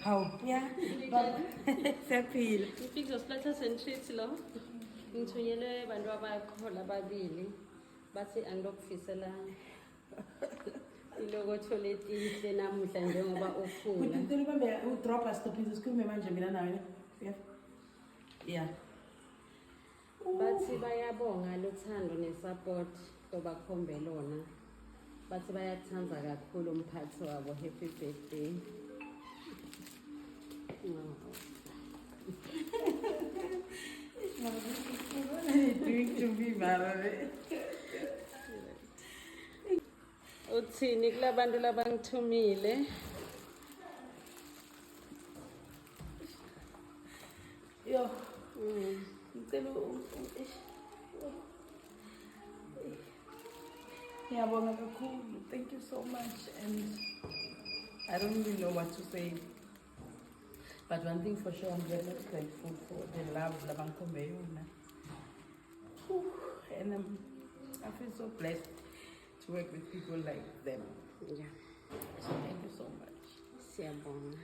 How? Yeah. Sephil. Ngifika uzosiplatha and lo. Ngithunyelwe abantu abakhola ababili. Bathi angilokufisela ilokotho letihle namuhla njengoba ukhula. Kuthi ubambe udrop astophisa sikhulume manje mina nawe. Yeah. Bathi bayabonga lothando nesupport obakhombe lona. Bathi bayakuthanda kakhulu umphathi wabo. Happy birthday. Doing to me, Mara. Uthini kulabantu labangithumile? Yo. Ngiyabonga kakhulu. Thank you so much, and I don't really know what to say. But one thing for sure, I'm very much grateful for the love labangkhombe yona. And I feel so blessed to work with people like them. Yeah. So thank you so much. Siyabonga.